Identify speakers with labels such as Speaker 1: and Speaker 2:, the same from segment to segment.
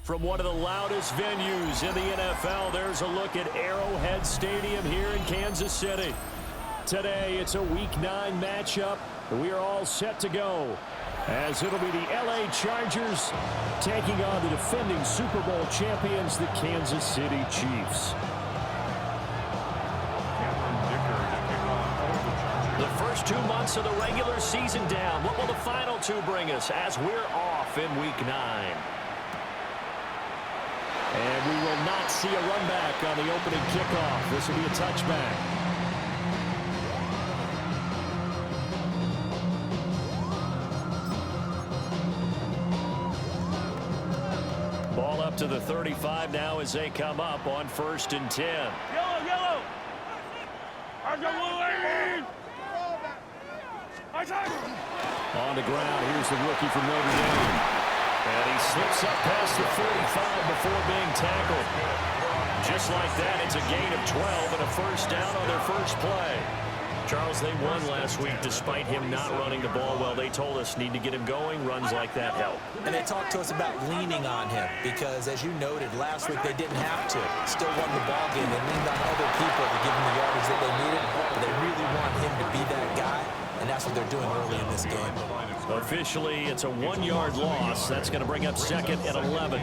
Speaker 1: From one of the loudest venues in the NFL, there's a look at Arrowhead Stadium here in Kansas City. Today, it's a Week 9 matchup, and we are all set to go, as it'll be the LA Chargers taking on the defending Super Bowl champions, the Kansas City Chiefs. The first 2 months of the regular season down. What will the final 2 bring us as we're off in Week 9? And we will not see a run back on the opening kickoff. This will be a touchback. Ball up to the 35 now as they come up on 1st and 10.
Speaker 2: Yellow!
Speaker 1: On the ground, here's the rookie from Notre Dame. And he slips up past the 45 before being tackled. Just like that, it's a gain of 12 and a first down on their first play. Charles, they won last week despite him not running the ball well. They told us need to get him going. Runs like that help.
Speaker 3: And they talked to us about leaning on him because, as you noted, last week they didn't have to. Still won the ball game. They leaned on other people to give them the yardage that they needed. But they really want him to be that guy, and that's what they're doing early in this game.
Speaker 1: Officially, it's a 1-yard loss. That's going to bring up 2nd and 11.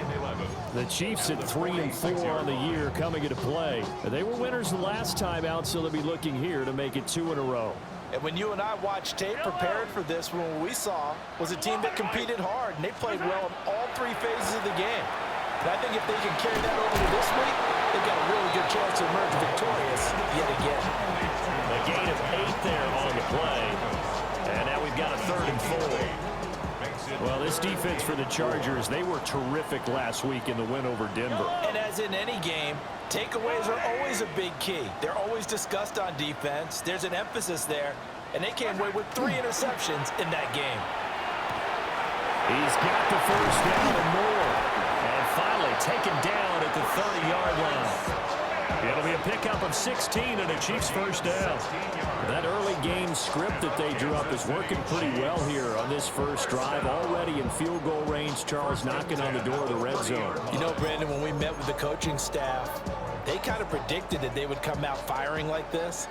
Speaker 1: The Chiefs at 3-4 on the year coming into play. They were winners the last time out, so they'll be looking here to make it 2 in a row.
Speaker 3: And when you and I watched tape prepared for this one, what we saw was a team that competed hard, and they played well in all 3 phases of the game. And I think if they can carry that over to this week, they've got a really good chance to emerge victorious yet again.
Speaker 1: A gain of 8 there on the play. And now we've got a 3rd and 4. Well, this defense for the Chargers, they were terrific last week in the win over Denver.
Speaker 3: And as in any game, takeaways are always a big key. They're always discussed on defense. There's an emphasis there. And they came away with 3 interceptions in that game.
Speaker 1: He's got the first down and more. And finally taken down at the 30-yard line. It'll be a pickup of 16 and a Chiefs first down. That early game script that they drew up is working pretty well here on this first drive. Already in field goal range, Charles knocking on the door of the red zone.
Speaker 3: You know, Brandon, when we met with the coaching staff, they kind of predicted that they would come out firing like this.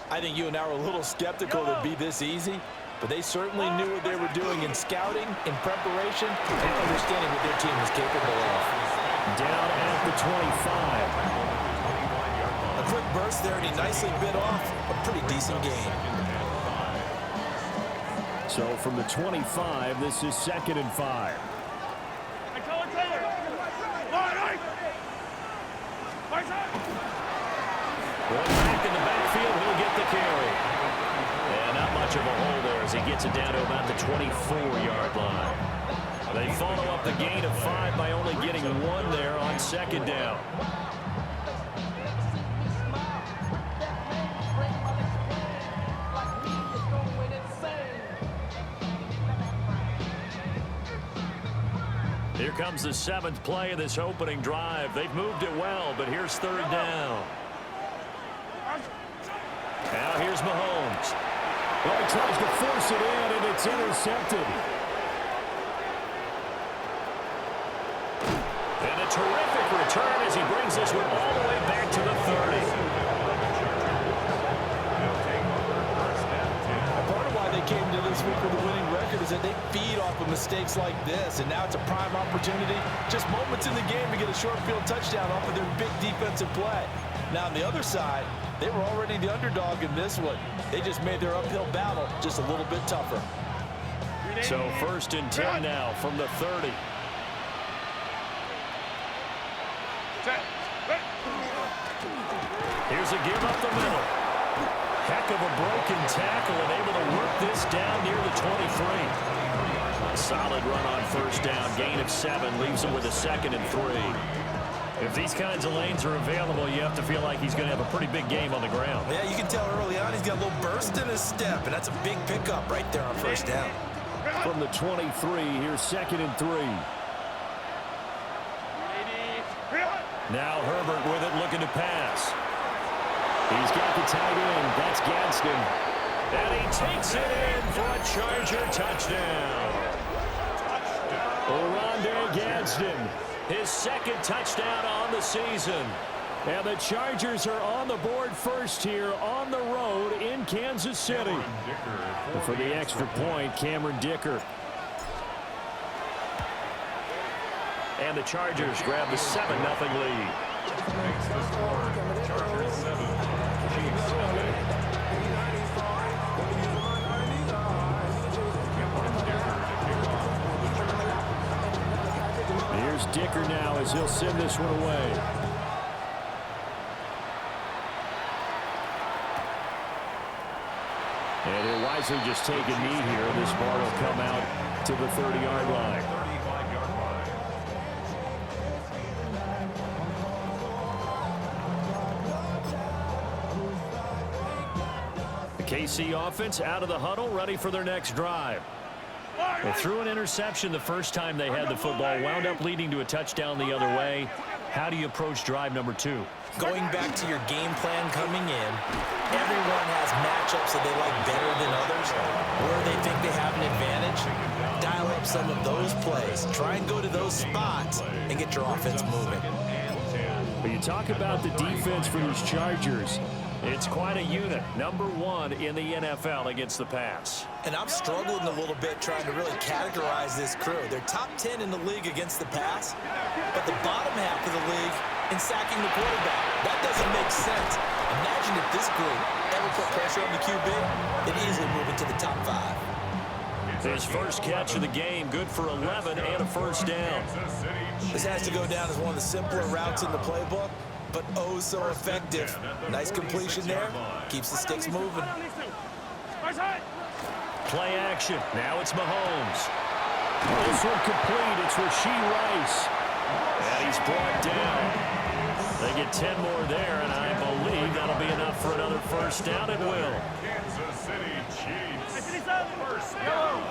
Speaker 3: I think you and I were a little skeptical that it'd be this easy, but they certainly knew what they were doing in scouting, in preparation, and understanding what their team was capable of.
Speaker 1: Down at the 25.
Speaker 3: Quick burst there, and he nicely bit off a pretty decent gain.
Speaker 1: So from the 25, this is 2nd and 5. Going back in the backfield, he'll get the carry. And not much of a hole there as he gets it down to about the 24-yard line. They follow up the gain of 5 by only getting 1 there on 2nd down. Here comes the 7th play of this opening drive. They've moved it well, but here's 3rd down. Now here's Mahomes. Well, he tries to force it in, and it's intercepted. And a terrific return as he brings this one all the way back to the 30.
Speaker 3: Part of why they came to this week with a winning record is that they feed off of mistakes like this, and now it's a prime opportunity, just moments in the game to get a short field touchdown off of their big defensive play. Now on the other side, they were already the underdog in this one. They just made their uphill battle just a little bit tougher.
Speaker 1: So 1st and 10 now from the 30. Here's a give up the middle. Heck of a broken tackle and able to work this down near the 23. A solid run on 1st down. Gain of 7 leaves him with a 2nd and 3. If these kinds of lanes are available, you have to feel like he's going to have a pretty big game on the ground.
Speaker 3: Yeah, you can tell early on he's got a little burst in his step, and that's a big pickup right there on 1st down.
Speaker 1: From the 23, here's 2nd and 3. Now Herbert with it, looking to pass. He's got the tight end. That's Gadsden. And he takes it in for a Charger touchdown. Oronde Gadsden His second touchdown on the season. And the Chargers are on the board first here on the road in Kansas City. And for the extra point, Cameron Dicker. And the Chargers grab the 7-0 lead. Chargers 7, Chiefs 0. Here's Dicker now as he'll send this one away. And he'll wisely just take a knee here, and this ball will come out to the 30-yard line. The KC offense out of the huddle, ready for their next drive. They threw an interception the first time they had the football, wound up leading to a touchdown the other way. How do you approach drive number 2?
Speaker 3: Going back to your game plan coming in, everyone has matchups that they like better than others, where they think they have an advantage. Dial up some of those plays. Try and go to those spots and get your offense moving.
Speaker 1: But you talk about the defense for these Chargers. It's quite a unit. Number 1 in the NFL against the pass.
Speaker 3: And I'm struggling a little bit trying to really categorize this crew. They're top 10 in the league against the pass, but the bottom half of the league in sacking the quarterback. That doesn't make sense. Imagine if this group ever put pressure on the QB, they'd easily move into the top 5.
Speaker 1: His first catch of the game, good for 11 and a first down.
Speaker 3: This has to go down as one of the simpler routes in the playbook, but oh so effective. Nice completion there. Keeps the sticks moving.
Speaker 1: Play action. Now it's Mahomes. This one complete. It's Rashee Rice. And he's brought down. They get 10 more there, and I believe that'll be enough for another first down. It will.
Speaker 2: Kansas City Chiefs. First down.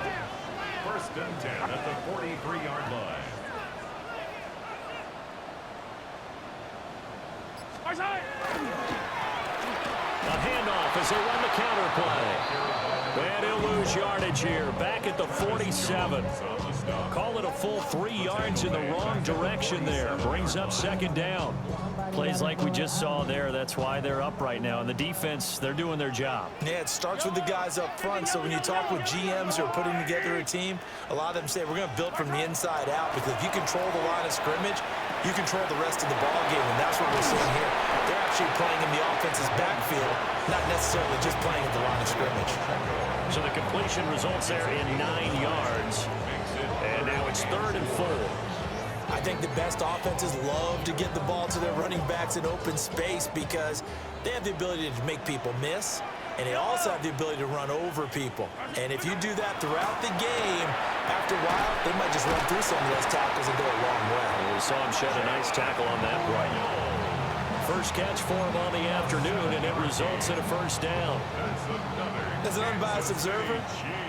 Speaker 2: First and 10 at the 43-yard line. A handoff as they run the counter play. And he'll lose yardage here. Back at the 47. Call it a full 3 yards in the wrong direction there. Brings up second down.
Speaker 1: Plays like we just saw there. That's why they're up right now. And the defense, they're doing their job.
Speaker 3: Yeah, it starts with the guys up front. So when you talk with GMs who are putting together a team, a lot of them say we're going to build from the inside out, because if you control the line of scrimmage, you control the rest of the ball game, and that's what we're seeing here. They're actually playing in the offense's backfield, not necessarily just playing at the line of scrimmage.
Speaker 1: So the completion results there in 9 yards. And now it's 3rd and 4.
Speaker 3: I think the best offenses love to get the ball to their running backs in open space, because they have the ability to make people miss, and they also have the ability to run over people. And if you do that throughout the game, after a while, they might just run through some of those tackles and go a long way.
Speaker 1: Well, we saw him shed a nice tackle on that right. First catch for him on the afternoon, and it results in a first down.
Speaker 3: As an unbiased observer,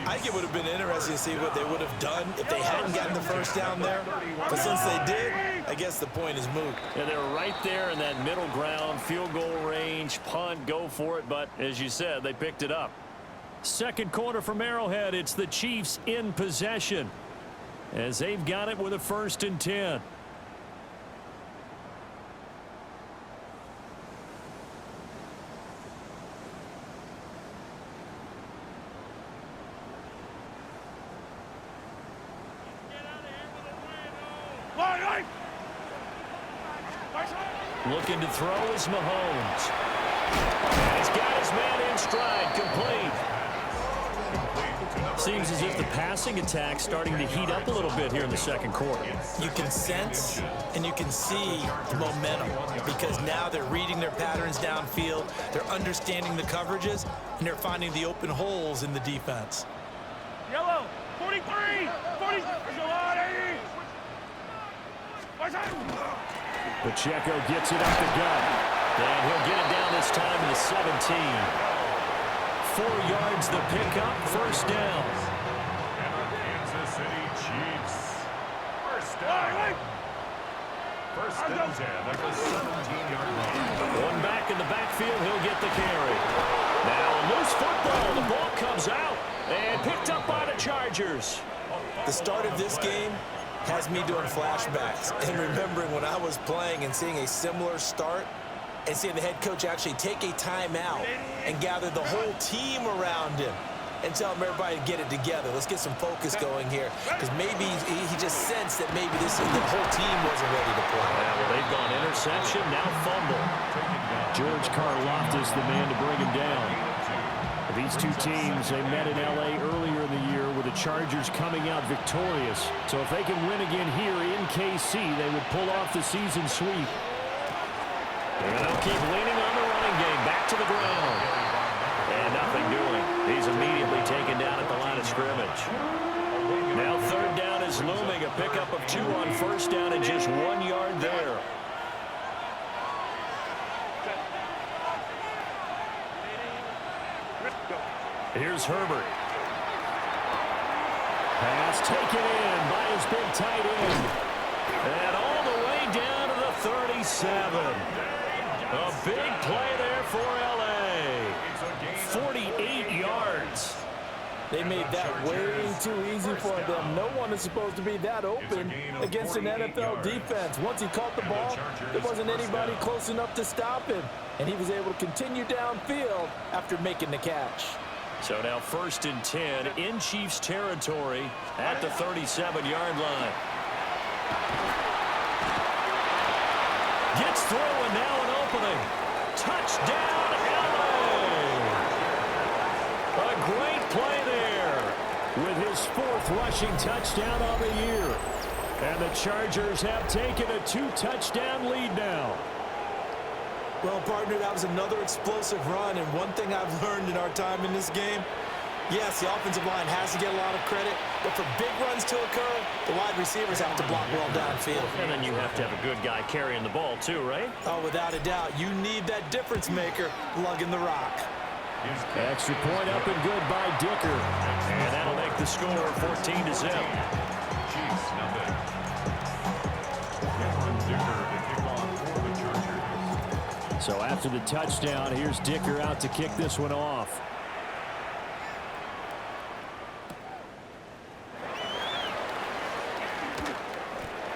Speaker 3: I think it would have been interesting to see what they would have done if they hadn't gotten the first down there. But since they did, I guess the point is moot.
Speaker 1: And they're right there in that middle ground, field goal range, punt, go for it. But as you said, they picked it up. Second quarter from Arrowhead, it's the Chiefs in possession, as they've got it with a 1st and 10. Looking to throw is Mahomes. He's got his man in stride, complete. Seems as if the passing attack's starting to heat up a little bit here in the second quarter.
Speaker 3: You can sense and you can see the momentum, because now they're reading their patterns downfield, they're understanding the coverages, and they're finding the open holes in the defense.
Speaker 4: Yellow, 43, 40,
Speaker 1: Pacheco gets it up the gut, and he'll get it down this time to the 17. 4 yards the pickup, first down.
Speaker 2: And our Kansas City Chiefs. First down. First and 10 at the 17-yard line.
Speaker 1: One back in the backfield, he'll get the carry. Now a loose football, the ball comes out, and picked up by the Chargers.
Speaker 3: The start of this game has me doing flashbacks and remembering when I was playing and seeing a similar start and seeing the head coach actually take a timeout and gather the whole team around him and tell him everybody to get it together. Let's get some focus going here, because maybe he just sensed that maybe the whole team wasn't ready to play.
Speaker 2: Yeah, well, they've gone interception, now fumble.
Speaker 1: George Karlaftis, the man to bring him down. These two teams, they met in L.A. earlier in the year with the Chargers coming out victorious. So if they can win again here in KC, they would pull off the season sweep.
Speaker 2: And they'll keep leaning on the running game. Back to the ground. And nothing doing. He's immediately taken down at the line of scrimmage. Now third down is looming. A pickup of 2 on first down and just 1 yard there.
Speaker 1: Here's Herbert. Pass taken in by his big tight end.
Speaker 2: And all the way down to the 37. A big play there for L.A. 48 yards.
Speaker 3: They made that way too easy for them. No one is supposed to be that open against an NFL defense. Once he caught the ball, there wasn't anybody close enough to stop him. And he was able to continue downfield after making the catch.
Speaker 2: So now 1st and 10 in Chiefs territory at the 37-yard line. Gets through and now an opening. Touchdown, L.A. A great play there.
Speaker 1: With his 4th rushing touchdown on the year. And the Chargers have taken a 2-touchdown lead now.
Speaker 3: Well, partner, that was another explosive run, and one thing I've learned in our time in this game, yes, the offensive line has to get a lot of credit, but for big runs to occur, the wide receivers have to block well downfield.
Speaker 2: And then you have to have a good guy carrying the ball too, right?
Speaker 3: Oh, without a doubt. You need that difference maker lugging the rock.
Speaker 1: Extra point up and good by Dicker.
Speaker 2: And that'll make the score 14-0.
Speaker 1: So after the touchdown, here's Dicker out to kick this one off.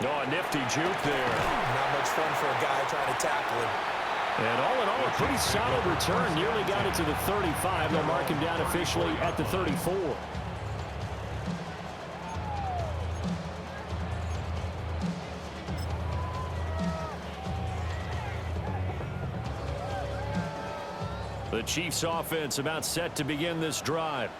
Speaker 2: Oh, a nifty juke there.
Speaker 3: Not much fun for a guy trying to tackle him.
Speaker 1: And all in all, a pretty solid return. Nearly got it to the 35. They'll mark him down officially at the 34.
Speaker 2: The Chiefs offense about set to begin this drive.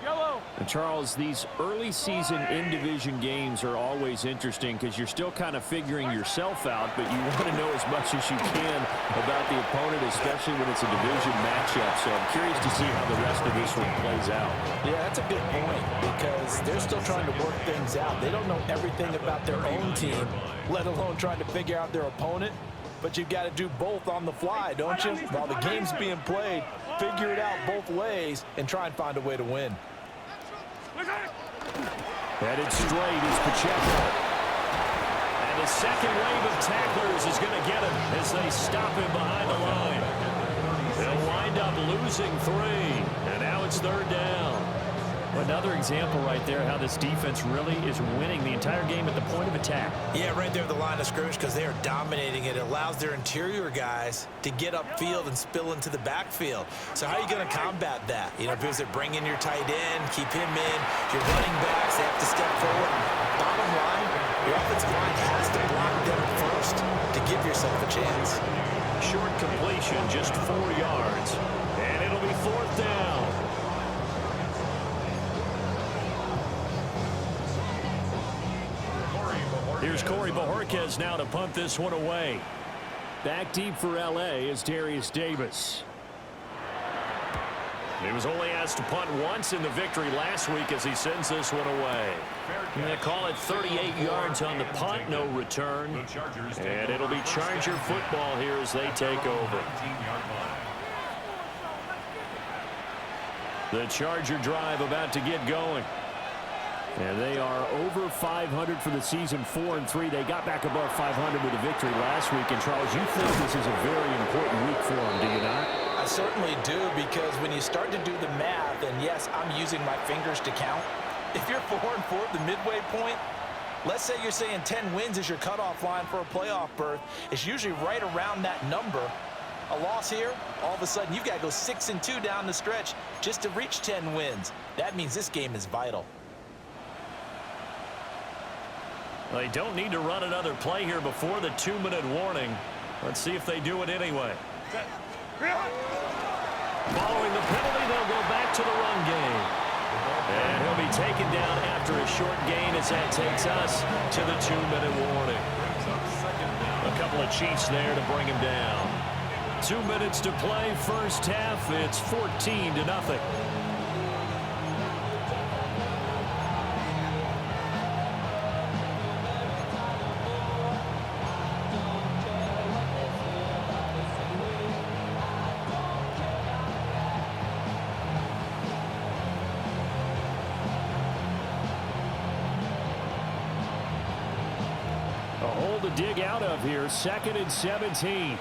Speaker 4: Yellow.
Speaker 1: And Charles, these early season in-division games are always interesting because you're still kind of figuring yourself out, but you want to know as much as you can about the opponent, especially when it's a division matchup. So I'm curious to see how the rest of this one plays out.
Speaker 3: Yeah, that's a good point, because they're still trying to work things out. They don't know everything about their own team, let alone trying to figure out their opponent. But you've got to do both on the fly, don't you? While the game's being played, figure it out both ways and try and find a way to win.
Speaker 1: Headed straight is Pacheco.
Speaker 2: And the second wave of tacklers is going to get him as they stop him behind the line. They'll wind up losing 3. And now it's 3rd down.
Speaker 1: Another example right there how this defense really is winning the entire game at the point of attack.
Speaker 3: Yeah, right there at the line of scrimmage, because they are dominating it. It allows their interior guys to get upfield and spill into the backfield. So how are you going to combat that? You know, because they're bringing your tight end, keep him in. Your running backs, they have to step forward. Bottom line, your offensive line has to block them first to give yourself a chance.
Speaker 2: Short completion, just 4 yards. And it'll be 4th down. Here's Corey Bojorquez now to punt this one away.
Speaker 1: Back deep for L.A. is Darius Davis.
Speaker 2: He was only asked to punt once in the victory last week as he sends this one away. And they call it 38 yards on the punt, no return. And it'll be Charger football here as they take over. The Charger drive about to get going.
Speaker 1: And they are over 500 for the season, 4-3. They got back above 500 with a victory last week. And, Charles, you think this is a very important week for them, do you not?
Speaker 3: I certainly do, because when you start to do the math, and yes, I'm using my fingers to count. If you're 4-4 at the midway point, Let's say you're saying 10 wins is your cutoff line for a playoff berth. It's usually right around that number. A loss here, all of a sudden you've got to go 6-2 down the stretch just to reach 10 wins. That means this game is vital.
Speaker 2: They don't need to run another play here before the 2-minute warning. Let's see if they do it anyway. Following the penalty, they'll go back to the run game. And he'll be taken down after a short gain as that takes us to the 2-minute warning. A couple of Chiefs there to bring him down. 2 minutes to play, first half. It's 14-0. A hole to dig out of here, 2nd and 17.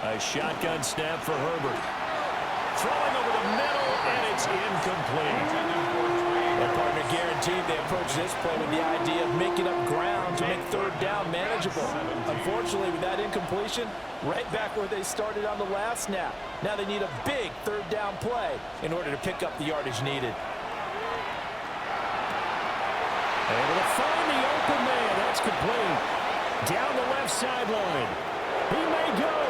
Speaker 2: A shotgun snap for Herbert. Throwing over the middle, and it's incomplete.
Speaker 3: Their partner guaranteed they approach this play with the idea of making up ground to make third down manageable. Unfortunately, with that incompletion, right back where they started on the last snap. Now they need a big third down play in order to pick up the yardage needed.
Speaker 2: Able to find the open man. That's complete. Down the left sideline. He may go.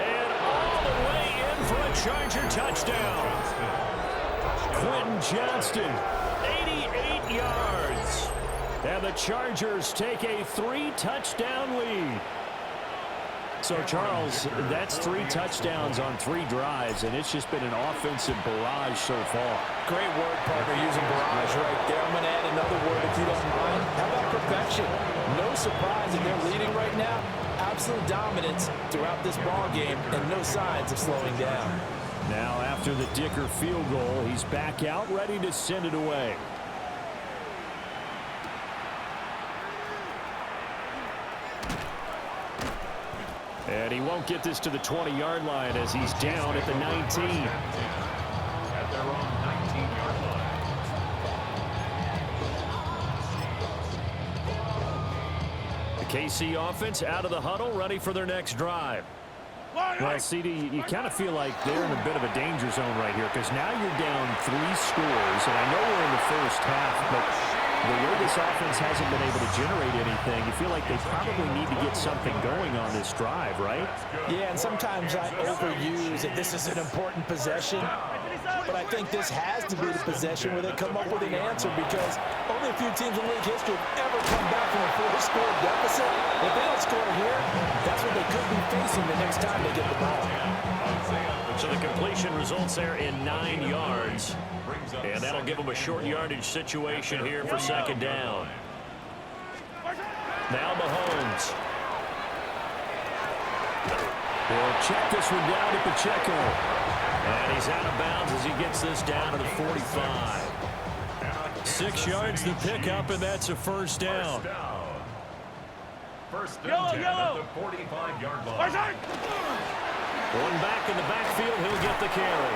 Speaker 2: And all the way in for a Charger touchdown. Quentin Johnston, 88 yards. And the Chargers take a 3-touchdown lead. So, Charles, that's 3 touchdowns on 3 drives, and it's just been an offensive barrage so far.
Speaker 3: Great word, partner, using barrage right there. I'm going to add another word if you don't mind. How about perfection? No surprise that they're leading right now. Absolute dominance throughout this ball game, and no signs of slowing down.
Speaker 2: Now, after the Dicker field goal, he's back out, ready to send it away. And he won't get this to the 20-yard line as he's down at the 19.
Speaker 1: At their own 19-yard line.
Speaker 2: The KC offense out of the huddle, ready for their next drive. Well, CD, you kind of feel like they're in a bit of a danger zone right here because now you're down 3 scores, and I know we're in the first half, but the way this offense hasn't been able to generate anything, you feel like they probably need to get something going on this drive, right?
Speaker 3: Yeah, and sometimes I overuse that this is an important possession, but I think this has to be the possession where they come up with an answer because only a few teams in league history have ever come back from a 4-score deficit. If they don't score here, that's what they could be facing the next time they get the ball.
Speaker 2: So the completion results there in 9 yards. And that'll give them a short yardage situation here for 2nd down. Now Mahomes. He'll check this one down to Pacheco. And he's out of bounds as he gets this down to the 45. 6 yards the pickup, and that's a first down.
Speaker 1: First and 10 at the 45-yard line.
Speaker 2: One back in the backfield, he'll get the carry.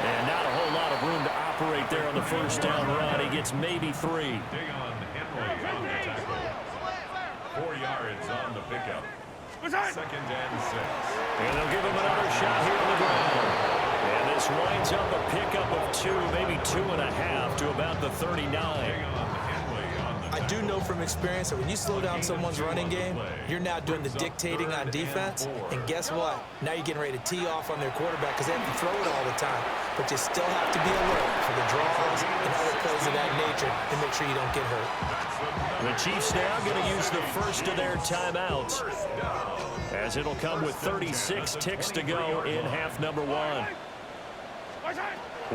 Speaker 2: And not a whole lot of room to operate there on the first down run. He gets maybe 3.
Speaker 1: Henry on the tackle. 4 yards on the pickup. 2nd and 6.
Speaker 2: And they'll give him another shot here on the ground. And this winds up a pickup of 2, maybe 2.5 to about the 39.
Speaker 3: I do know from experience that when you slow down someone's running game, you're now doing the dictating on defense. And guess what? Now you're getting ready to tee off on their quarterback because they have to throw it all the time. But you still have to be alert for the draws and other plays of that nature and make sure you don't get hurt.
Speaker 2: The Chiefs now going to use the first of their timeouts as it'll come with 36 ticks to go in half number 1.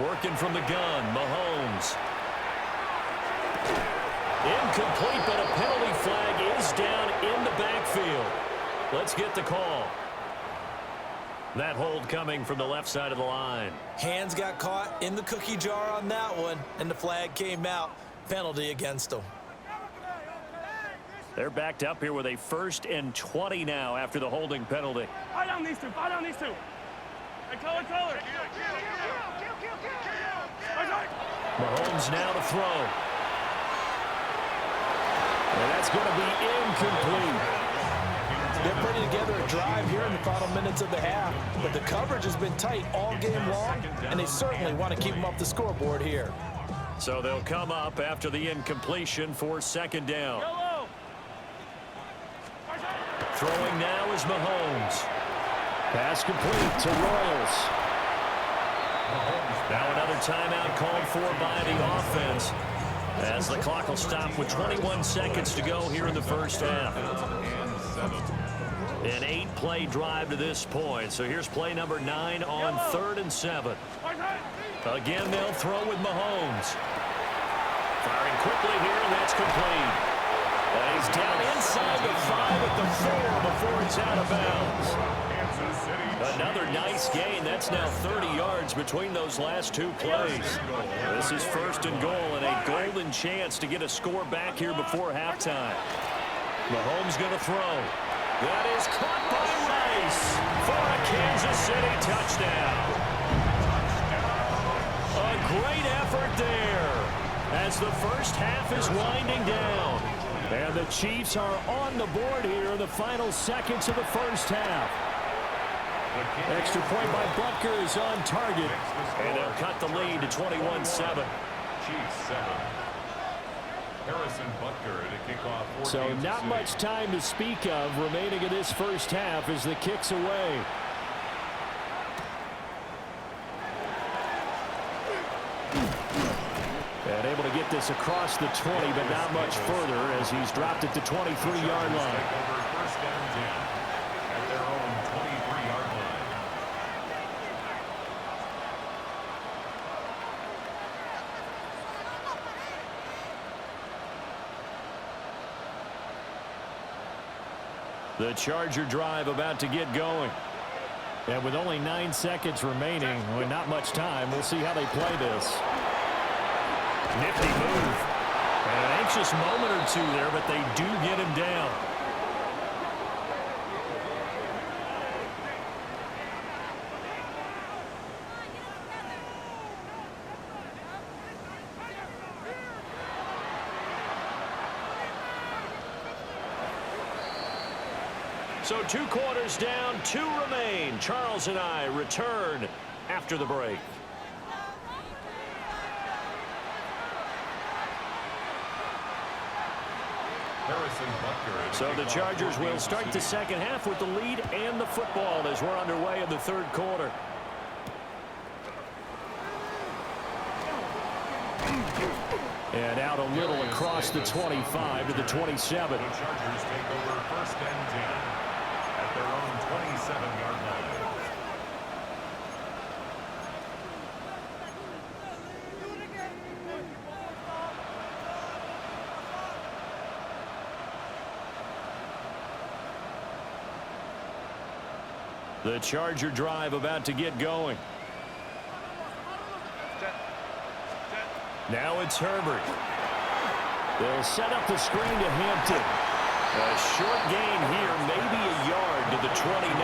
Speaker 2: Working from the gun, Mahomes. Incomplete, but a penalty flag is down in the backfield. Let's get the call. That hold coming from the left side of the line.
Speaker 3: Hands got caught in the cookie jar on that one, and the flag came out. Penalty against them.
Speaker 2: They're backed up here with a 1st and 20 now after the holding penalty.
Speaker 4: Fire down these two. Fire down these two. Color.
Speaker 2: Mahomes now to throw. And that's going to be incomplete.
Speaker 3: They're putting together a drive here in the final minutes of the half, but the coverage has been tight all game long, and they certainly want to keep them up the scoreboard here.
Speaker 2: So they'll come up after the incompletion for second down. Throwing now is Mahomes. Pass complete to Royals. Now another timeout called for by the offense, as the clock will stop with 21 seconds to go here in the first half. An 8-play drive to this point. So here's play number 9 on 3rd and 7. Again, they'll throw with Mahomes. Firing quickly here, and that's complete. And he's down inside the 5 at the 4 before it's out of bounds. Another nice gain. That's now 30 yards between those last two plays. This is 1st and goal and a golden chance to get a score back here before halftime. Mahomes going to throw. That is caught by Rice for a Kansas City touchdown. A great effort there as the first half is winding down. And the Chiefs are on the board here in the final seconds of the first half. Extra point by Butker is on target. And they'll cut the lead to 21-7.
Speaker 5: Chiefs 7. Harrison Butker to kick off.
Speaker 2: So not much time to speak of remaining in this first half as the kick's away. And able to get this across the 20, but not much further as he's dropped it to 23-yard line.
Speaker 5: First down 10 at their own 23-yard line.
Speaker 2: The Charger drive about to get going. And with only 9 seconds remaining, with not much time, we'll see how they play this. Nifty move. And an anxious moment or two there, but they do get him down. So 2 quarters down, 2 remain. Charles and I return after the break. So the Chargers will start the second half with the lead and the football as we're underway in the 3rd quarter. And out a little across the 25 to the 27.
Speaker 5: The Chargers take over 1st and 10 at their own 27-yard line.
Speaker 2: The Charger drive about to get going. Now it's Herbert. They'll set up the screen to Hampton. A short gain here, maybe a yard to the 29.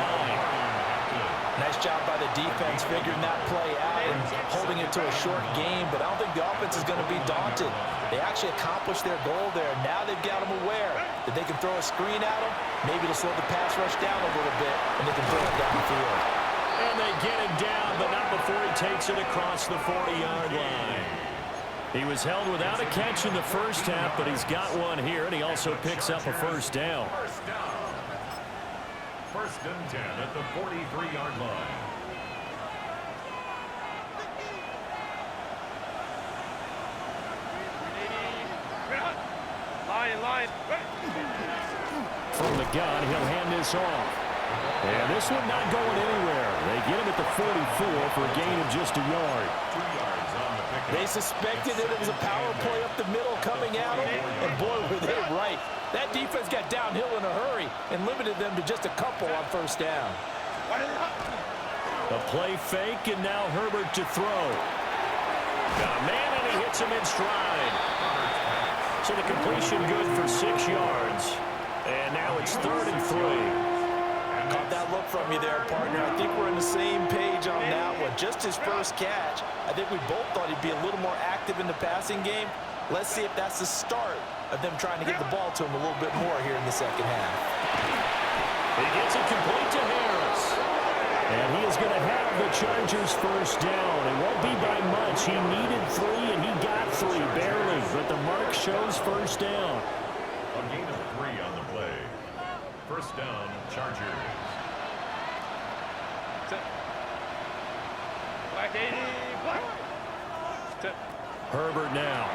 Speaker 3: Nice job by the defense figuring that play out and holding it to a short game, but I don't think the offense is going to be daunted. They actually accomplished their goal there. Now they've got them aware that they can throw a screen at them. Maybe to slow the pass rush down a little bit, and they can throw it downfield.
Speaker 2: And they get him down, but not before he takes it across the 40-yard line. He was held without a catch in the first half, but he's got one here, and he also picks up a first down.
Speaker 5: 1st and 10 at the 43-yard line.
Speaker 4: Line.
Speaker 2: From the gun, he'll hand this off. And this one not going anywhere. They get him at the 44 for a gain of just a yard.
Speaker 5: 2 yards on the pickup.
Speaker 3: They suspected that it was a power play up the middle coming at them, and boy, were they right. That defense got downhill in a hurry and limited them to just a couple on 1st down.
Speaker 2: A play fake, and now Herbert to throw. Got a man, and he hits him in stride. So the completion good for 6 yards. And now it's 3rd and 3.
Speaker 3: Caught that look from you there, partner. I think we're on the same page on just his first catch. I think we both thought he'd be a little more active in the passing game. Let's see if that's the start of them trying to get the ball to him a little bit more here in the second half.
Speaker 2: He gets it complete to Harris. And he is going to have the Chargers first down. It won't be by much. He needed 3, and he got 3, barely. But the mark shows first down.
Speaker 5: A gain of 3 on the play. First down, Chargers.
Speaker 4: Black 80, black.
Speaker 2: Herbert now.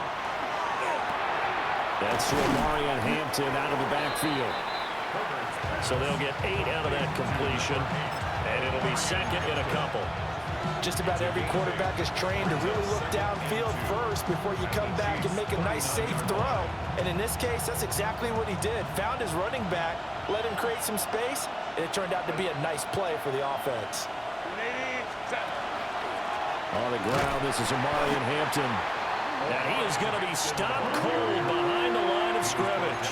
Speaker 2: That's to Marion Hampton out of the backfield. So they'll get 8 out of that completion. And it'll be second in a couple.
Speaker 3: Just about every quarterback is trained to really look downfield first before you come back and make a nice, safe throw. And in this case, that's exactly what he did. Found his running back, let him create some space, and it turned out to be a nice play for the offense.
Speaker 2: On the ground, this is Marion Hampton. Now he is going to be stopped cold behind the line of scrimmage.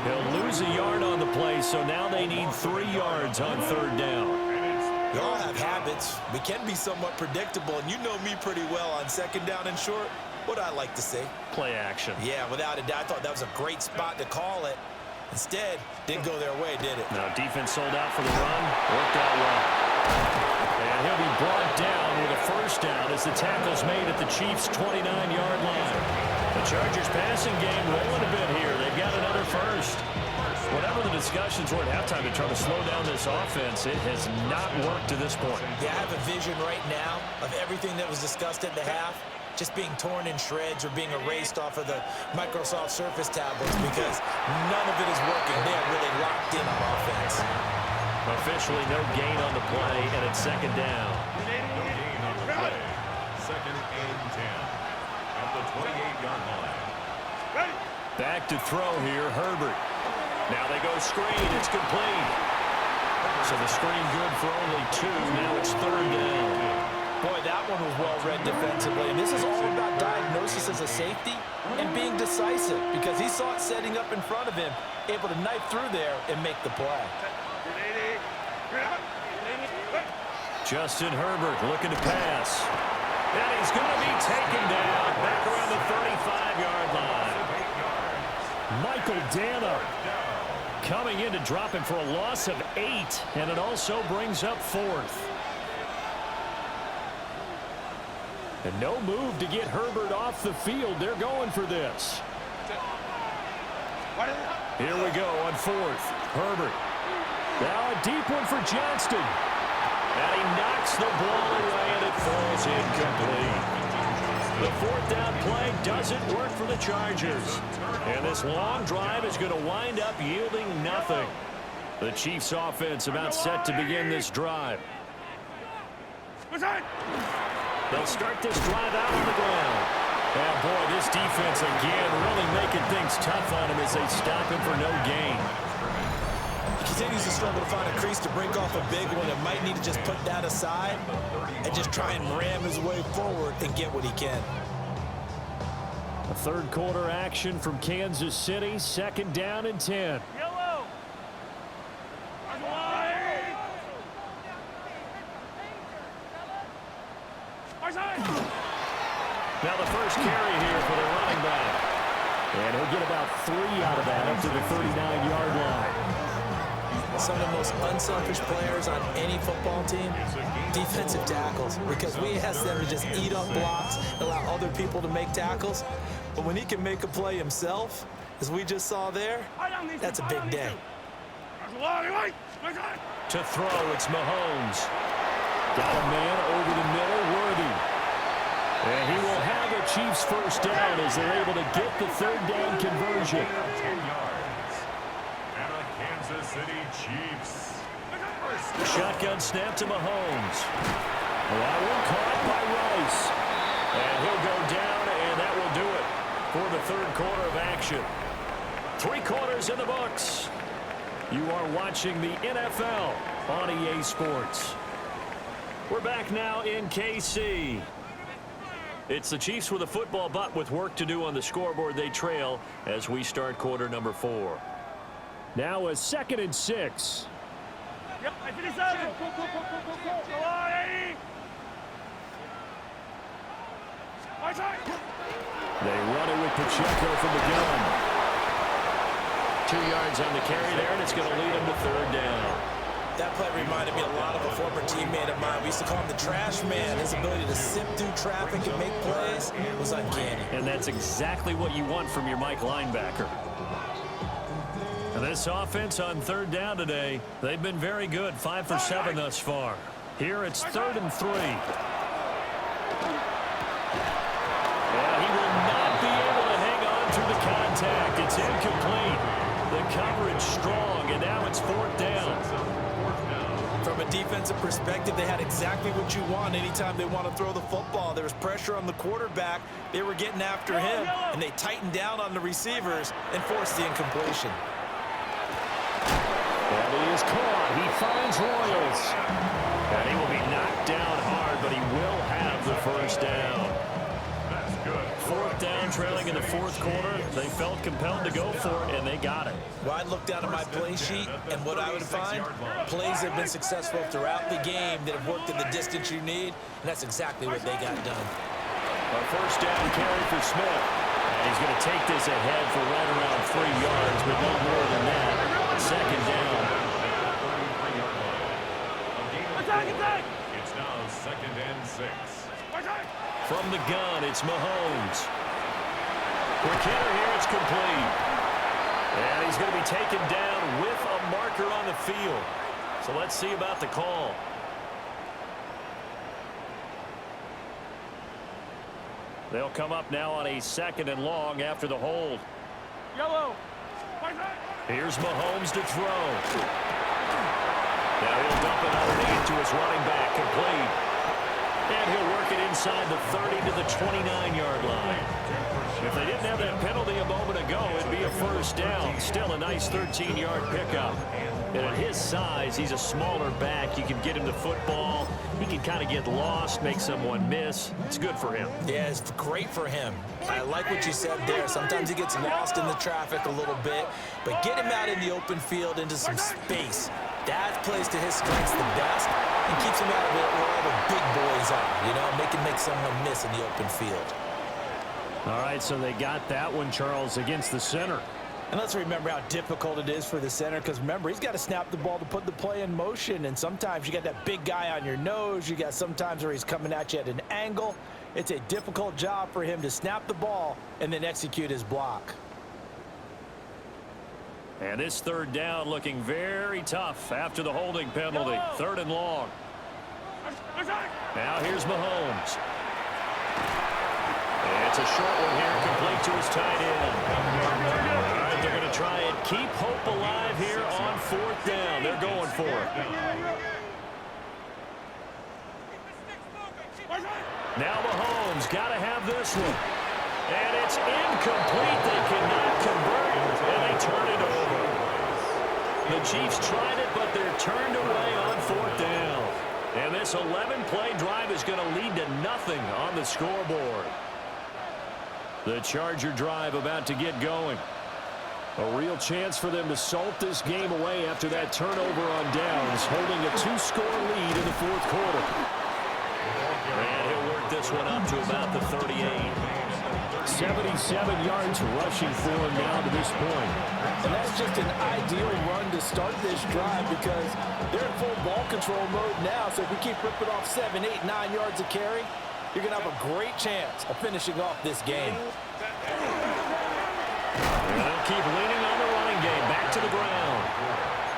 Speaker 2: He'll lose a yard on the play, so now they need 3 yards on third down.
Speaker 3: We all have habits. We can be somewhat predictable, and you know me pretty well on second down and short. What I like to say?
Speaker 2: Play action.
Speaker 3: Yeah, without a doubt, I thought that was a great spot to call it. Instead, didn't go their way, did it?
Speaker 2: Now defense sold out for the run. Worked out well. And he'll be brought down with a first down as the tackle's made at the Chiefs' 29-yard line. The Chargers passing game rolling a bit here. They've got another first. Whatever the discussions were at halftime to try to slow down this offense, it has not worked to this point.
Speaker 3: Yeah, I have a vision right now of everything that was discussed at the half just being torn in shreds or being erased off of the Microsoft Surface tablets because none of it is working. They are really locked in on offense.
Speaker 2: Officially no gain on the play, and it's second down.
Speaker 5: No gain on the play. Second and 10 at the 28-yard line.
Speaker 2: Back to throw here, Herbert. Now they go screen. It's complete. So the screen good for only 2. Now it's third down.
Speaker 3: Boy, that one was well read defensively. And this is all about diagnosis as a safety and being decisive because he saw it setting up in front of him, able to knife through there and make the play.
Speaker 2: Justin Herbert looking to pass. And he's going to be taken down back around the 35-yard line. Michael Dana coming in to drop him for a loss of 8, and it also brings up 4th. And no move to get Herbert off the field. They're going for this. Here we go on 4th. Herbert. Now a deep one for Johnston. And he knocks the ball away, and it falls incomplete. The 4th down play doesn't work for the Chargers. And this long drive is going to wind up yielding nothing. The Chiefs offense about set to begin this drive. They'll start this drive out on the ground. And boy, this defense again really making things tough on him as they stop him for no gain.
Speaker 3: He continues to struggle to find a crease to break off a big one and might need to just put that aside and just try and ram his way forward and get what he can.
Speaker 2: A third quarter action from Kansas City, second down and 10.
Speaker 4: Yellow.
Speaker 2: Now the first carry here for the running back. And he'll get about 3 out of that up to the 39-yard line.
Speaker 3: Some of the most unselfish players on any football team, defensive tackles, because we ask them to just eat up blocks, allow other people to make tackles. But when he can make a play himself, as we just saw there, that's a big day.
Speaker 2: To throw, it's Mahomes. Got a man over the middle, Worthy. And he will have a Chiefs first down as they're able to get the third down conversion.
Speaker 5: 10 yards. And a Kansas City Chiefs.
Speaker 2: Shotgun snap to Mahomes. That one caught by Rice. And he'll go down, and that will do it for the third quarter of action. 3 quarters in the books. You are watching the NFL on EA Sports. We're back now in KC. It's the Chiefs with a football, but with work to do on the scoreboard. They trail as we start quarter number 4. Now a 2nd and 6.
Speaker 4: Yep, I finished that.
Speaker 2: They run it with Pacheco from the gun. 2 yards on the carry there, and it's going to lead him to third down.
Speaker 3: That play reminded me a lot of a former teammate of mine. We used to call him the trash man. His ability to sift through traffic and make plays was uncanny.
Speaker 2: And that's exactly what you want from your Mike linebacker. And this offense on third down today, they've been very good. 5 for 7 thus far. Here it's 3rd and 3. Yeah, he will not be able to hang on through the contact. It's incomplete. The coverage strong, and now it's 4th down.
Speaker 3: From a defensive perspective, they had exactly what you want anytime they want to throw the football. There was pressure on the quarterback. They were getting after him, and they tightened down on the receivers and forced the incompletion.
Speaker 2: And he is caught. He finds Royals. And he will be knocked down hard, but he will have the first down.
Speaker 5: That's good.
Speaker 2: 4th down, trailing in the 4th quarter. They felt compelled to go for it, and they got it.
Speaker 3: Well, I'd look down at my play sheet, and what I would find, plays have been successful throughout the game that have worked in the distance you need, and that's exactly what they got done.
Speaker 2: A 1st down carry for Smith. And he's going to take this ahead for right around 3 yards, but no more than that. 2nd down.
Speaker 5: It's now 2nd and 6.
Speaker 2: From the gun, it's Mahomes. McKinnon here, it's complete. And he's going to be taken down with a marker on the field. So let's see about the call. They'll come up now on a 2nd and long after the hold.
Speaker 4: Yellow.
Speaker 2: Here's Mahomes to throw. Now he'll dump it underneath to his running back, complete. And he'll work it inside the 30 to the 29-yard line. If they didn't have that penalty a moment ago, it'd be a 1st down. Still a nice 13-yard pickup. And at his size, he's a smaller back. You can get him the football. He can kind of get lost, make someone miss. It's good for him.
Speaker 3: Yeah, it's great for him. I like what you said there. Sometimes he gets lost in the traffic a little bit, but get him out in the open field into some space. That plays to his strengths the best and keeps him out of it where all the big boys are, you know, make someone miss in the open field.
Speaker 2: All right, so they got that one, Charles, against the center.
Speaker 3: And let's remember how difficult it is for the center, because remember, he's got to snap the ball to put the play in motion, and sometimes you got that big guy on your nose. You got sometimes where he's coming at you at an angle. It's a difficult job for him to snap the ball and then execute his block.
Speaker 2: And this 3rd down looking very tough after the holding penalty. 3rd and long. Now here's Mahomes. And it's a short one here, complete to his tight end. All right, they're going to try and keep hope alive here on 4th down. They're going for it. Now Mahomes got to have this one. And it's incomplete. They cannot convert, and they turn it over. The Chiefs tried it, but they're turned away on 4th down. And this 11-play drive is going to lead to nothing on the scoreboard. The Charger drive about to get going. A real chance for them to salt this game away after that turnover on downs, holding a 2-score lead in the 4th quarter. And he'll work this one up to about the 38. 77 yards rushing for him now to this point.
Speaker 3: And that's just an ideal run to start this drive, because they're in full ball control mode now. So if we keep ripping off 7, 8, 9 yards of carry, you're going to have a great chance of finishing off this game.
Speaker 2: And they'll keep leaning on the running game. Back to the ground.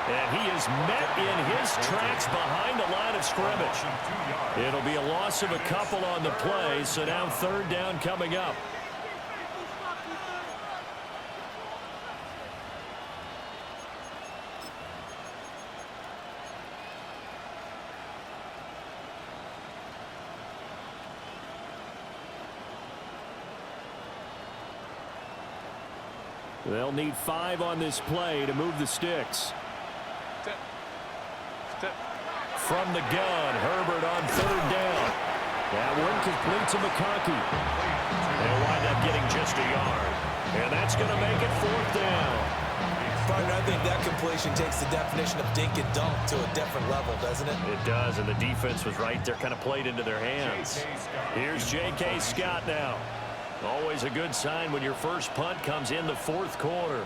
Speaker 2: And he is met in his tracks behind the line of scrimmage. It'll be a loss of a couple on the play, so now 3rd down coming up. They'll need 5 on this play to move the sticks. From the gun, Herbert on 3rd down. That one complete to McConkey. They'll wind up getting just a yard. And that's going to make it 4th down.
Speaker 3: Partner, I think that completion takes the definition of dink and dunk to a different level, doesn't it?
Speaker 2: It does, and the defense was right there, kind of played into their hands. Here's J.K. Scott now. Always a good sign when your first punt comes in the fourth quarter.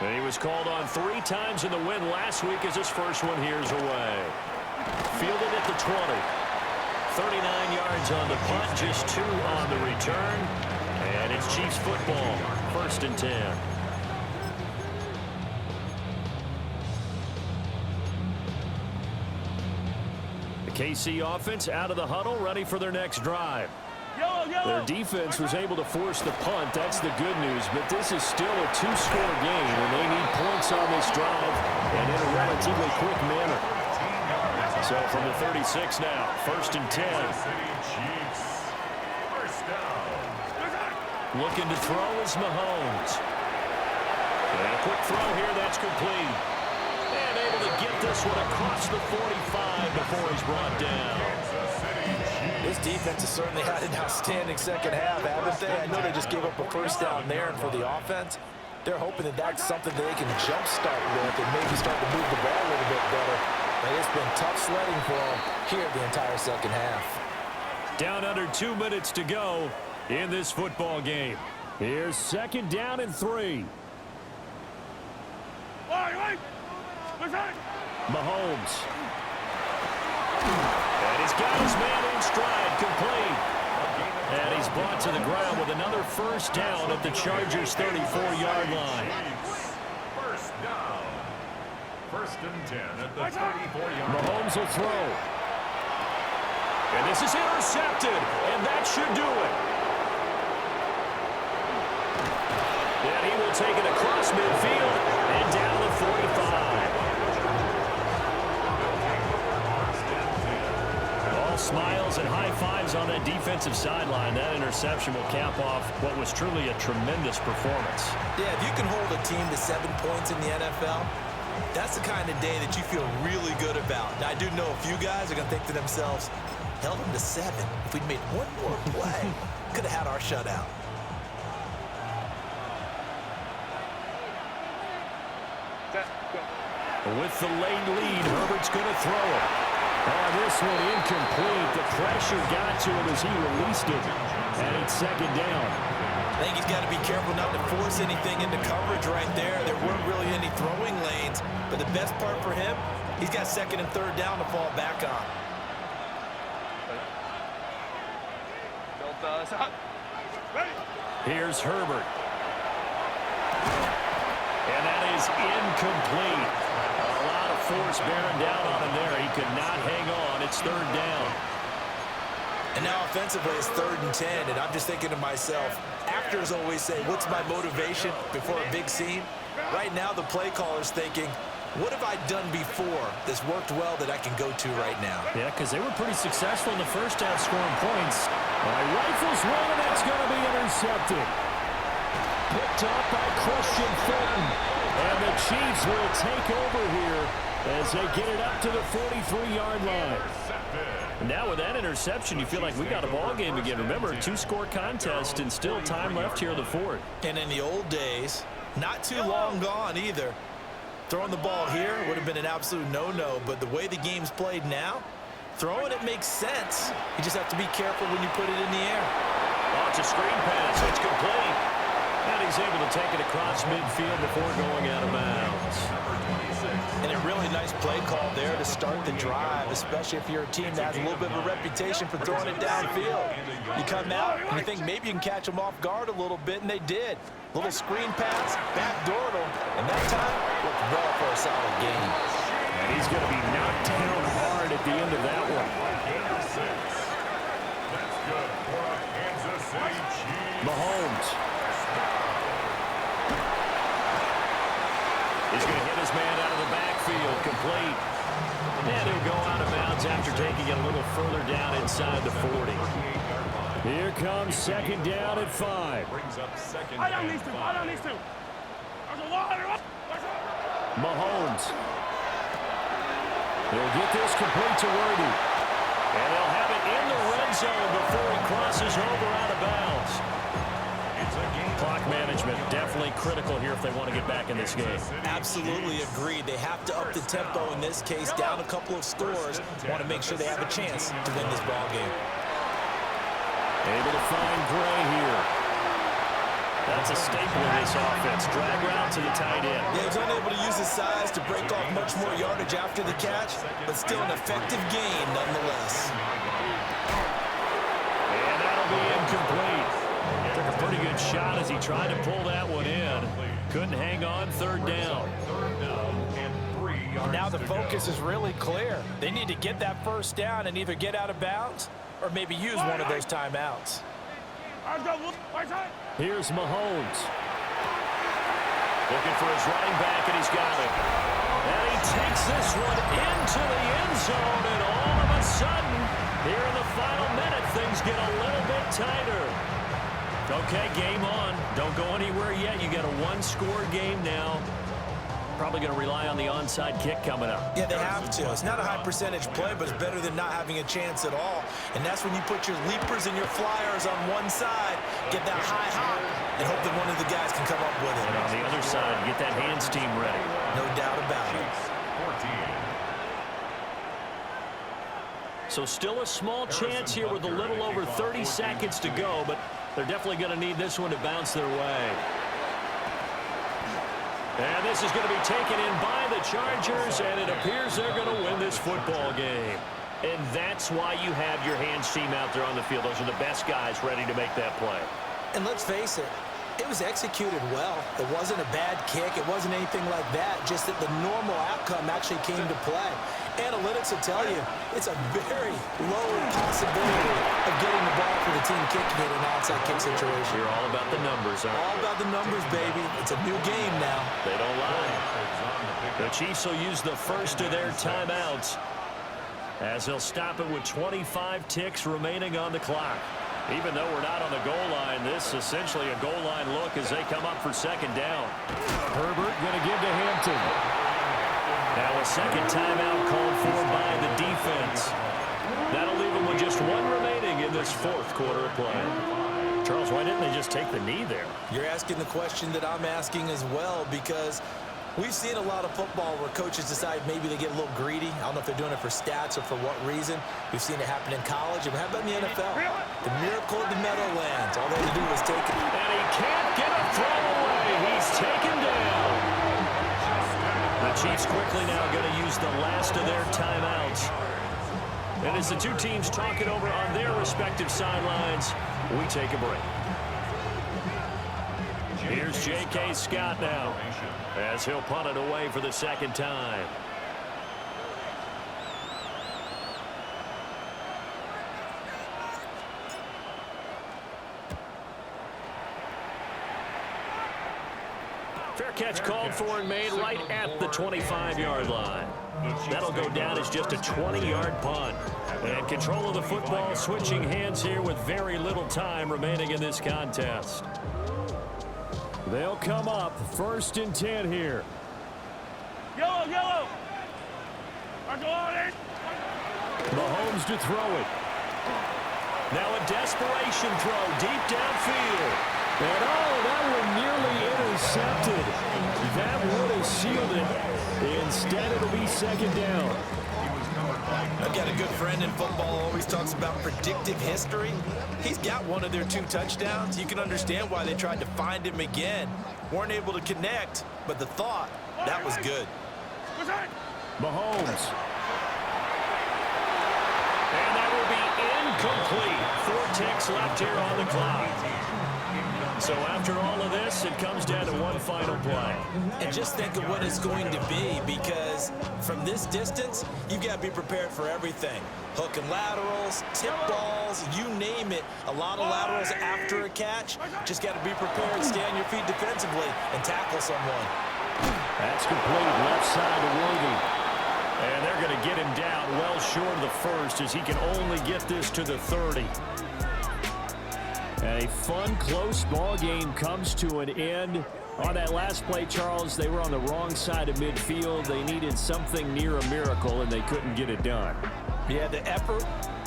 Speaker 2: And he was called on 3 times in the win last week as his first one here's away. Fielded at the 20. 39 yards on the punt, just 2 on the return. And it's Chiefs football, 1st and 10. The KC offense out of the huddle, ready for their next drive. Their defense was able to force the punt. That's the good news. But this is still a 2-score game, and they need points on this drive and in a relatively quick manner. So from the 36 now, 1st and 10. Looking to throw is Mahomes. And a quick throw here, that's complete. And able to get this one across the 45 before he's brought down.
Speaker 3: This defense has certainly had an outstanding second half, haven't they? I know they just gave up a first down there, and for the offense, they're hoping that that's something that they can jumpstart with and maybe start to move the ball a little bit better. But it's been tough sledding for them here the entire second half.
Speaker 2: Down under 2 minutes to go in this football game. Here's 2nd down and 3. Mahomes. And he's got his man in stride, complete. And he's brought to the ground with another first down at the Chargers' 34-yard line.
Speaker 5: First down. 1st and 10 at the 34-yard line.
Speaker 2: Mahomes will throw. And this is intercepted, and that should do it. And he will take it across midfield and down to the 45. All smiles and high fives on that defensive sideline. That interception will cap off what was truly a tremendous performance.
Speaker 3: Yeah, if you can hold a team to 7 points in the NFL, that's the kind of day that you feel really good about. Now, I do know a few guys are going to think to themselves, held them to 7. If we'd made one more play, could have had our shutout.
Speaker 2: With the late lead, Herbert's going to throw it. This one incomplete. The pressure got to him as he released it. And it's 2nd down.
Speaker 3: I think he's got to be careful not to force anything into coverage right there. There weren't really any throwing lanes. But the best part for him, he's got 2nd and 3rd down to fall back on.
Speaker 2: Here's Herbert. And that is incomplete. A lot of force bearing down on him there. He could not hang on. It's 3rd down.
Speaker 3: And now offensively it's 3rd and 10. And I'm just thinking to myself, actors always say, what's my motivation before a big scene? Right now the play caller's thinking, what have I done before that's worked well that I can go to right now?
Speaker 2: Yeah, because they were pretty successful in the first half scoring points. Rifles one, and that's going to be intercepted. Picked up by Christian Fulton. And the Chiefs will take over here as they get it up to the 43-yard line. Now with that interception, you feel like we got a ball game again. Remember, 2-score contest and still time left here in the 4th.
Speaker 3: And in the old days, not too long gone either, throwing the ball here would have been an absolute no-no. But the way the game's played now, throwing it makes sense. You just have to be careful when you put it in the air.
Speaker 2: Oh, it's a screen pass. It's complete. And he's able to take it across midfield before going out of bounds.
Speaker 3: And a really nice play call there to start the drive, especially if you're a team that has a little bit of a reputation for throwing it downfield. You come out and you think maybe you can catch them off guard a little bit, and they did. Little screen pass, backdoored them, and that time looked well for a solid game.
Speaker 2: And he's going to be knocked down hard at the end of that one.
Speaker 5: That's good for a Kansas City Chiefs.
Speaker 2: Mahomes. He's going to hit his man out of the backfield, complete. And he'll go out of bounds after taking it a little further down inside the 40. Here comes 2nd down at 5.
Speaker 5: Brings up 2nd
Speaker 4: I don't
Speaker 5: and
Speaker 4: need to.
Speaker 5: 5.
Speaker 4: I don't need to. There's a lot of...
Speaker 2: Mahomes.
Speaker 1: He'll get this complete to Worthy. And they'll have it in the red zone before he crosses over out of bounds. Clock management definitely critical here if they want to get back in this game.
Speaker 3: Absolutely agreed. They have to up the tempo in this case, down a couple of scores. Want to make sure they have a chance to win this ball game.
Speaker 1: Able to find Gray here. That's a staple in this offense. Drag route to the tight end.
Speaker 3: Yeah, he's unable to use his size to break off much more yardage after the catch, but still an effective gain nonetheless.
Speaker 1: And that'll be incomplete. Took a pretty good shot as he tried to pull that one in. Couldn't hang on. Third down.
Speaker 3: Now the focus is really clear. They need to get that first down and either get out of bounds or maybe use one of those timeouts.
Speaker 1: Here's Mahomes. Looking for his running back, and he's got it. And he takes this one into the end zone, and all of a sudden, here in the final minute, things get a little bit tighter. Okay, game on. Don't go anywhere yet. You got a one-score game now. Probably going to rely on the onside kick coming up.
Speaker 3: Yeah, they have to. It's not a high percentage play, but it's better than not having a chance at all. And that's when you put your leapers and your flyers on one side, get that high hop, and hope that one of the guys can come up with it.
Speaker 1: And on the other side, get that hands team ready.
Speaker 3: No doubt about it.
Speaker 1: So still a small chance here with a little over 30 seconds to go, but they're definitely going to need this one to bounce their way. And this is going to be taken in by the Chargers, and it appears they're going to win this football game. And that's why you have your hands team out there on the field. Those are the best guys ready to make that play.
Speaker 3: And let's face it, it was executed well. It wasn't a bad kick. It wasn't anything like that, just that the normal outcome actually came to play. Analytics will tell you it's a very low possibility of getting the ball for the team kicking it in an outside kick situation.
Speaker 1: You're all about the numbers, aren't you?
Speaker 3: All about the numbers, baby. It's a new game now.
Speaker 1: They don't lie. The Chiefs will use the first of their timeouts as they'll stop it with 25 ticks remaining on the clock. Even though we're not on the goal line, this is essentially a goal line look as they come up for second down. Herbert going to give to Hampton. Now a second timeout called for by the defense. That'll leave them with just one remaining in this fourth quarter of play. Charles, why didn't they just take the knee there?
Speaker 3: You're asking the question that I'm asking as well, because we've seen a lot of football where coaches decide maybe they get a little greedy. I don't know if they're doing it for stats or for what reason. We've seen it happen in college. And how about in the NFL? The miracle of the Meadowlands. All they had to do was take it.
Speaker 1: And he can't get a throw away. He's taken down. The Chiefs quickly now going to use the last of their timeouts. And as the two teams talk it over on their respective sidelines, we take a break. Here's J.K. Scott now as he'll punt it away for the second time. Fair catch called for and made right at the 25-yard line. That'll go down as just a 20-yard punt. And control of the football switching hands here with very little time remaining in this contest. They'll come up 1st and 10 here.
Speaker 4: Yellow, yellow.
Speaker 1: Mahomes to throw it. Now a desperation throw deep downfield. And that one nearly intercepted. That would have sealed it. Instead, it'll be second down.
Speaker 3: I've got a good friend in football who always talks about predictive history. He's got one of their 2 touchdowns. You can understand why they tried to find him again. Weren't able to connect, but the thought, that was good.
Speaker 1: Mahomes. And that will be incomplete. 4 ticks left here on the clock. So after all of this, it comes down to one final play.
Speaker 3: And just think of what it's going to be, because from this distance, you've got to be prepared for everything. Hook and laterals, tip balls, you name it. A lot of laterals after a catch. Just got to be prepared, stay on your feet defensively, and tackle someone.
Speaker 1: That's complete left side to Worthy. And they're going to get him down well short of the first as he can only get this to the 30. And a fun, close ball game comes to an end
Speaker 2: On that last play, Charles, they were on the wrong side of midfield. They needed something near a miracle, and they couldn't get it done.
Speaker 3: Yeah, the effort,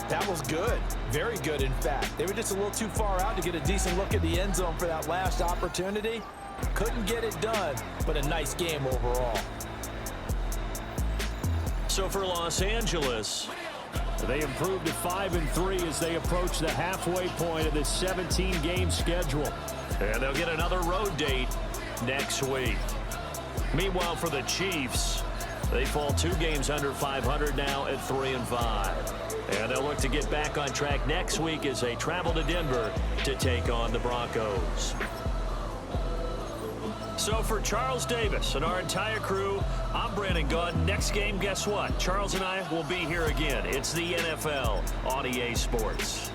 Speaker 3: that was good. Very good, in fact. They were just a little too far out to get a decent look at the end zone for that last opportunity. Couldn't get it done, but a nice game overall.
Speaker 2: So for Los Angeles, they improved to 5-3 as they approach the halfway point of this 17-game schedule. And they'll get another road date next week. Meanwhile, for the Chiefs, they fall 2 games under 500 now at 3-5. And they'll look to get back on track next week as they travel to Denver to take on the Broncos. So for Charles Davis and our entire crew, I'm Brandon Gunn. Next game, guess what? Charles and I will be here again. It's the NFL on EA Sports.